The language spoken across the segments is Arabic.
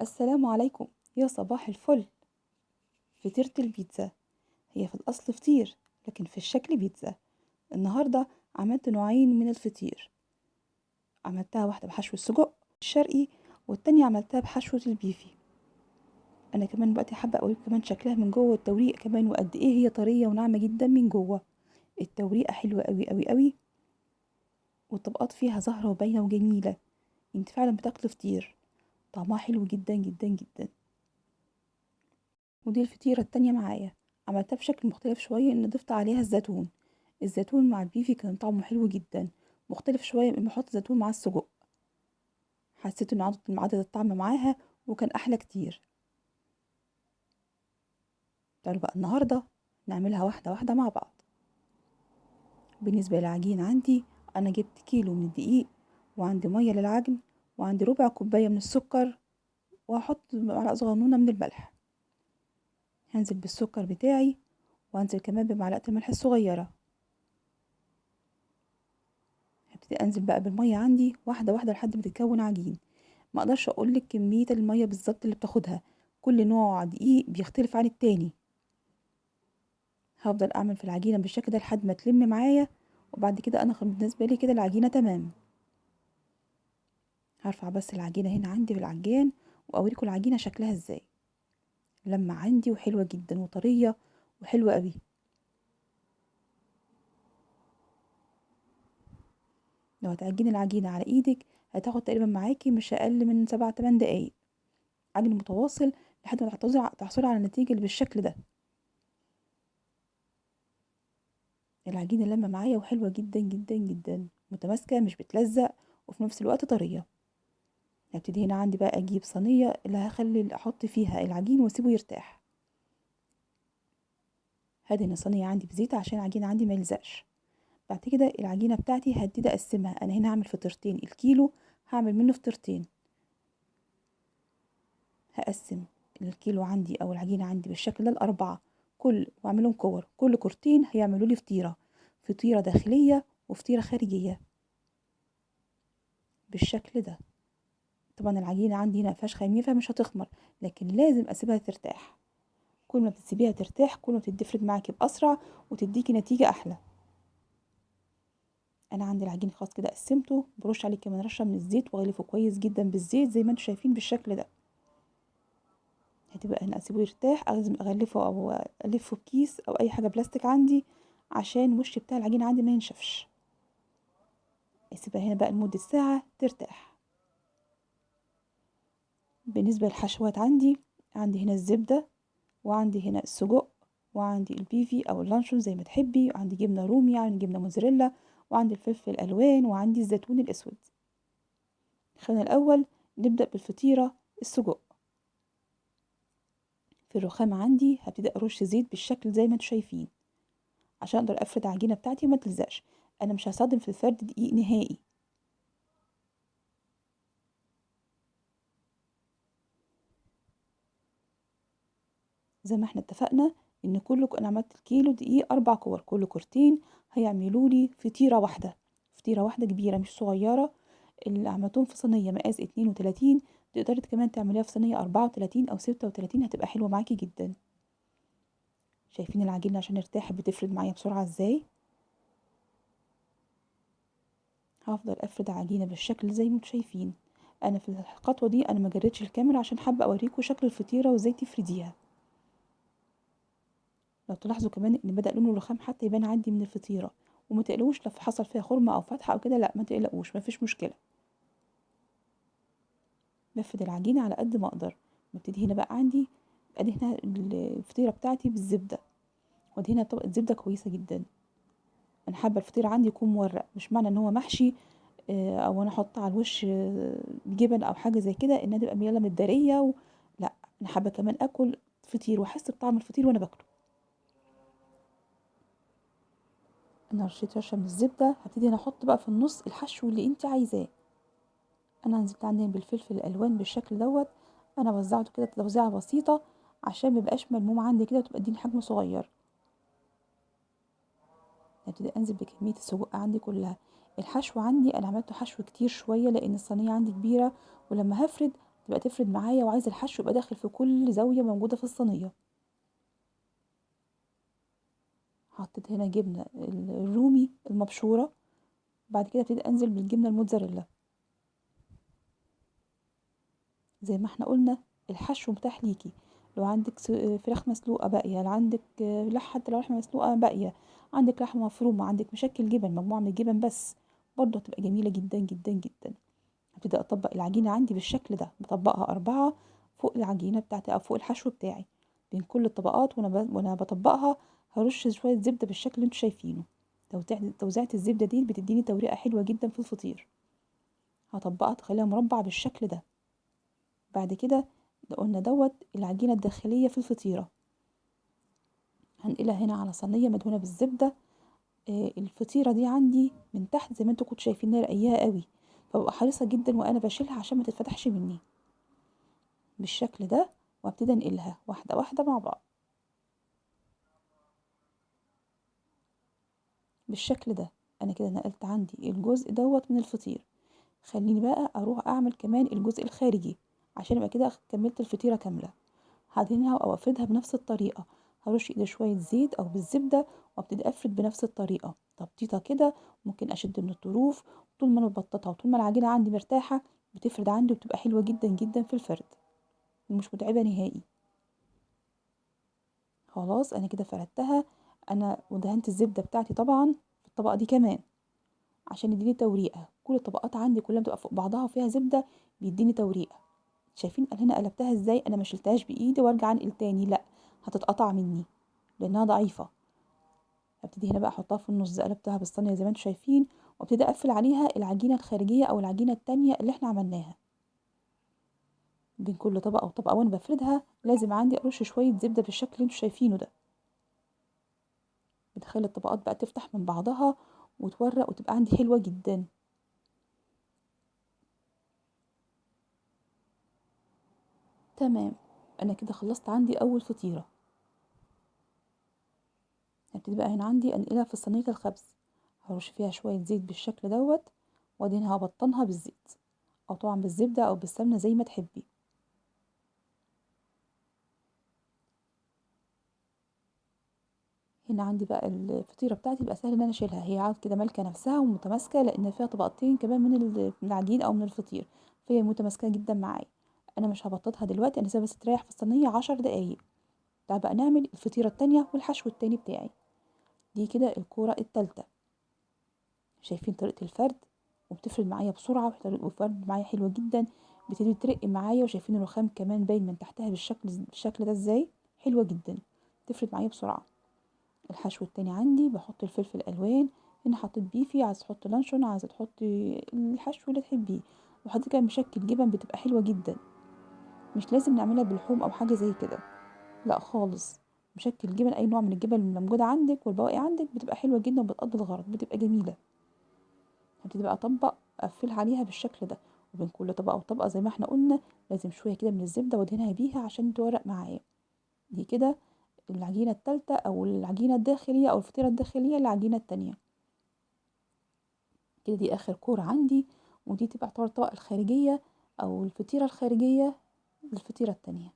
السلام عليكم. يا صباح الفل. فطيرة البيتزا هي في الأصل فطير، لكن في الشكل بيتزا. النهاردة عملت نوعين من الفطير، عملتها واحدة بحشو السجق الشرقي، والتانية عملتها بحشوة البيفي. أنا كمان دلوقتي حابة أوريك كمان شكلها من جوه، التوريق كمان وقد إيه هي طرية وناعمة جدا من جوه. التوريقة حلوة أوي أوي أوي، والطبقات فيها زهرة وباينة وجميلة. انت فعلا بتاكل فطير، طعمها حلو جدا جدا جدا. ودي الفطيرة التانية معايا، عملتها بشكل مختلف شوية، ان ضفت عليها الزيتون. الزيتون مع البيفي كان طعمه حلو جدا، مختلف شوية من بحط زيتون مع السجق. حسيت ان عدد الطعم معاها وكان احلى كتير. تعالوا بقى النهاردة نعملها واحدة واحدة مع بعض. بالنسبة للعجين عندي، انا جبت كيلو من الدقيق، وعندي مية للعجن، وعندي ربع كوباية من السكر، وهحط معلقة صغنونة من الملح. هنزل بالسكر بتاعي، وهنزل كمان بمعلقة الملح الصغيرة. هبتدي انزل بقى بالميه عندي واحده واحده لحد ما تتكون عجين. ما اقدرش اقولك كميه الميه بالظبط اللي بتاخدها، كل نوع دقيق بيختلف عن التاني. هفضل اعمل في العجينه بالشكل ده لحد ما تلم معايا، وبعد كده انا بالنسبه لي كده العجينه تمام. هرفع بس العجينه هنا عندي في العجان، واوريكم العجينه شكلها ازاي. لما عندي وحلوه جدا وطريه وحلوه قوي. لو هتعجني العجينه على ايدك هتاخد تقريبا معاكي مش اقل من 7 8 دقايق، عجن متواصل لحد ما تحصلي على النتيجه اللي بالشكل ده. العجينة لما معايا وحلوة جدا جدا جدا، متماسكة مش بتلزق، وفي نفس الوقت طرية. هبتدي هنا عندي بقى اجيب صينية اللي هخلي احط فيها العجين واسيبه يرتاح. هدهن الصينية عندي بزيت عشان العجين عندي ما يلزقش. بعد كده العجينة بتاعتي هبتدي اقسمها، انا هنا هعمل فطيرتين، الكيلو هعمل منه فطيرتين. هقسم الكيلو عندي او العجينة عندي بالشكل ده ل4، واعملهم كور، كل كورتين هيعملوا لي فطيرة، فطيرة داخلية وفطيرة خارجية بالشكل ده. طبعا العجينة عندي هنا مفيهاش خميرة فمش هتخمر، لكن لازم اسيبها ترتاح. كل ما بتسيبيها ترتاح كل ما بتفرد معاكي بأسرع وتديكي نتيجة أحلى. أنا عندي العجين خلاص كده قسمته، برش عليه كمان رشة من الزيت وأغلفه كويس جدا بالزيت زي ما انتوا شايفين بالشكل ده. هتبقى أنا أسيبه يرتاح، لازم أغلفه أو ألفه بكيس أو أي حاجة بلاستيك عندي عشان الوش بتاع العجين عندي ما ينشفش. أسيبها هنا بقى لمدة ساعة ترتاح. بالنسبة للحشوات عندي هنا الزبدة، وعندي هنا السجق، وعندي البيفي او اللانشون زي ما تحبي، وعندي جبنه رومي، عندي جبنه موزاريلا، وعندي الفلفل الالوان، وعندي الزيتون الاسود. خلينا الاول نبدا بالفطيره السجق. في الرخام عندي هبتدي ارش زيت بالشكل زي ما انتم شايفين عشان اقدر افرد العجينه بتاعتي وما تلزقش. انا مش هستخدم في الفرد دقيق نهائي. زي ما احنا اتفقنا ان انا عملت الكيلو دقيق 4 كور، كل كورتين هيعملوا لي فطيره واحده، فطيره واحده كبيره مش صغيره. اللي عملتهم في صينيه مقاس 32 تقدري كمان تعمليها في صينيه 34 او 36، هتبقى حلوه معاكي جدا. شايفين العجينه عشان ارتاح بتفرد معايا بسرعه ازاي. هفضل افرد عجينه بالشكل زي ما انتم شايفين. انا في الخطوه دي انا ما جريتش الكاميرا عشان حابه اوريكم شكل الفطيره وازاي تفرديها. لو تلاحظوا كمان ان بدأ لون الرخام حتى يبان عندي من الفطيرة، وما تقلقوش لو حصل فيها خرمة او فتحة او كده، لا ما تقلقوش مفيش مشكلة. بفرد العجينة على قد ما اقدر. ببتدي هنا بقى عندي ادهن الفطيرة بتاعتي بالزبدة، وادهنها طبقة زبدة كويسة جدا. انا حابة الفطيرة عندي يكون مورق، مش معنى ان هو محشي او انا احط على الوش جبن او حاجة زي كده انها تبقى ميالة متدارية لا، انا حابة كمان اكل فطير واحس بطعم الفطير وانا باكله. انا رشيت رشه من الزبده، هبتدي انا احط بقى في النص الحشو اللي انت عايزاه. انا نزلت عندي بالفلفل الالوان بالشكل دوت. انا وزعته كده توزيعه بسيطه عشان ميبقاش ملموم عندي كده وتبقى اديني حجم صغير. هبتدي انزل بكميه السجق عندي كلها. الحشو عندي انا عملته حشو كتير شويه لان الصينيه عندي كبيره، ولما هفرد تبقى تفرد معايا، وعايزه الحشو يبقى داخل في كل زاويه موجوده في الصينيه. حطيت هنا جبنه الرومي المبشوره، بعد كده ابتدي انزل بالجبنه الموتزاريلا. زي ما احنا قلنا الحشو متاح ليكي، لو عندك فراخ مسلوقه باقيه، لو عندك حتى لو لحمه مسلوقه باقيه، عندك لحمه مفرومه، عندك مشكل جبن، مجموعه من الجبن بس، برضه هتبقى جميله جدا جدا جدا. هبتدي اطبق العجينه عندي بالشكل ده، بطبقها 4 فوق العجينه بتاعتي او فوق الحشو بتاعي. بين كل الطبقات وانا بطبقها هرش شويه زبده بالشكل اللي انتوا شايفينه. توزيعة الزبده دي بتديني توريقه حلوه جدا في الفطير. هطبقها تخليها مربع بالشكل ده. بعد كده قلنا العجينه الداخليه في الفطيره، هنقلها هنا على صينيه مدهونه بالزبده. الفطيره دي عندي من تحت زي ما انتوا كنتوا شايفين رقيقه قوي، فببقى حريصه جدا وانا بشيلها عشان ما تتفتحش مني بالشكل ده، وابتدي انقلها واحده واحده مع بعض بالشكل ده. انا كده نقلت عندي الجزء من الفطير. خليني بقى اروح اعمل كمان الجزء الخارجي عشان يبقى كده كملت الفطيره كامله. هدهنها او افردها بنفس الطريقه، هرش ايدي شويه زيت او بالزبده وابتدي افرد بنفس الطريقه تبطيطه كده. ممكن اشد من الطروف، طول ما انا ببططها وطول ما العجينه عندي مرتاحه بتفرد عندي وبتبقى حلوه جدا جدا في الفرد ومش متعبه نهائي. خلاص انا كده فردتها. انا ودهنت الزبده بتاعتي طبعا في الطبقه دي كمان عشان يديني توريقه. كل الطبقات عندي كلها بتبقى فوق بعضها وفيها زبده، بيديني توريقه. شايفين هنا قلبتها ازاي؟ انا ما شلتهاش بايدي وارجع انقل تاني، لا، هتتقطع مني لانها ضعيفه. هبتدي هنا بقى احطها في النص، قلبتها بالصينيه زي ما انتم شايفين، وابتدي اقفل عليها العجينه الخارجيه او العجينه التانية اللي احنا عملناها. بين كل طبقه وطبقه وانا بفردها لازم عندي ارش شويه زبده بالشكل اللي انتم شايفينه ده. بتخلي الطبقات بقى تفتح من بعضها وتورق وتبقى عندي حلوه جدا. تمام، انا كده خلصت عندي اول فطيره. هبتدي بقى هنا عندي انقلها في صينيه الخبز. هرش فيها شويه زيت بالشكل وبعدين هبطنها بالزيت او طبعا بالزبده او بالسمنه زي ما تحبي. هنا عندي بقى الفطيره بتاعتي بقى سهل ان انا اشيلها، هي عاد كده مالكه نفسها ومتماسكه لان فيها طبقتين كمان من العجين او من الفطير، فهي متماسكه جدا معايا. انا مش هبططها دلوقتي، انا سيبها بس تريح في الصينيه 10 دقايق. تعال بقى نعمل الفطيره التانية والحشو التاني بتاعي. دي كده الكوره التالتة. شايفين طريقه الفرد؟ وبتفرد معايا بسرعه وفرد معايا حلوه جدا. بتبتدي ترق معايا، وشايفين الرخام كمان باين من تحتها بالشكل ده ازاي، حلوه جدا، تفرد معايا بسرعه. الحشو التاني عندي بحط الفلفل الالوان. هنا حطيت بيفي، عايزه تحطي لانشون، عايزه تحطي الحشو اللي تحبيه. وحطيت كده مشكل جبن بتبقى حلوه جدا. مش لازم نعملها باللحوم او حاجه زي كده، لا خالص. مشكل جبن، اي نوع من الجبن اللي موجوده عندك والبواقي عندك بتبقى حلوه جدا وبتقضي الغرض، بتبقى جميله. هبتدي بقى اطبق اقفلها عليها بالشكل ده. وبين كل طبقه وطبقه زي ما احنا قلنا لازم شويه كده من الزبده وادهنها بيها عشان تورق معايا. دي كده العجينه التالتة او العجينه الداخليه او الفطيره الداخليه العجينه التانية. كده دي اخر كورة عندي، ودي تبقى تعتبر الطبقة الخارجية او الفطيرة الخارجية للفطيرة التانية.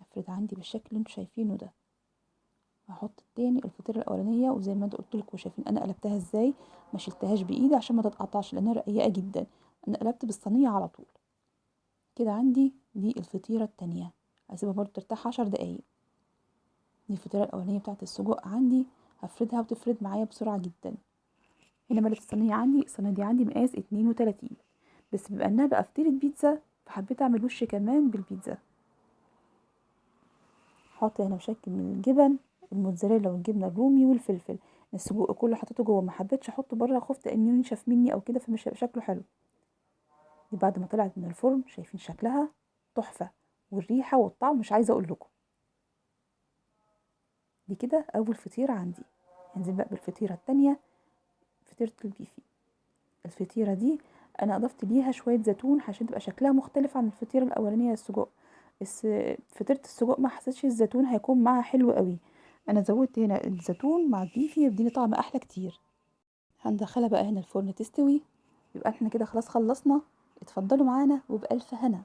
هفرد عندي بالشكل اللي انتوا شايفينه ده. هحط التاني الفطيرة الاولانية، وزي ما انت قلت لكم شايفين انا قلبتها ازاي، ما شلتهاش بايدي عشان ما تتقطعش لانها رقيقة جدا. انا قلبت بالصينية على طول. كده عندي دي الفطيرة التانية، هسيبها برضه ترتاح 10 دقايق. دي الفطيرة الاولانية بتاعت السجق عندي، هفردها وتفرد معايا بسرعة جدا. هنا ملت الصينية عندي، الصينية دي عندي مقاس 32، بس بما انها بقى فطيرة بيتزا فحبيت اعمل وش كمان بالبيتزا. هحط هنا مشكل من الجبن، الموتزاريلا والجبنة الرومي والفلفل. السجق كله حطيته جوه، ما حبيتش احطه بره، خفت انه ينشف مني او كده فمش هيبقى شكله حلو. دي بعد ما طلعت من الفرن شايفين شكلها تحفة، والريحة والطعم مش عايزة اقول لكم. دي كده اول فطيرة عندي. هنزل بقى بالفطيرة التانية، فطيرة البيفي. الفطيرة دي انا اضفت ليها شوية زيتون عشان تبقى شكلها مختلف عن الفطيرة الاولانية السجق. بس فطيرة السجق ما حسيتش الزيتون هيكون معاها حلو قوي. انا زودت هنا الزيتون مع البيفي يديني طعم احلى كتير. هندخلها بقى هنا الفرن تستوي. يبقى احنا كده خلاص خلصنا اتفضلوا معانا وبألف هنا.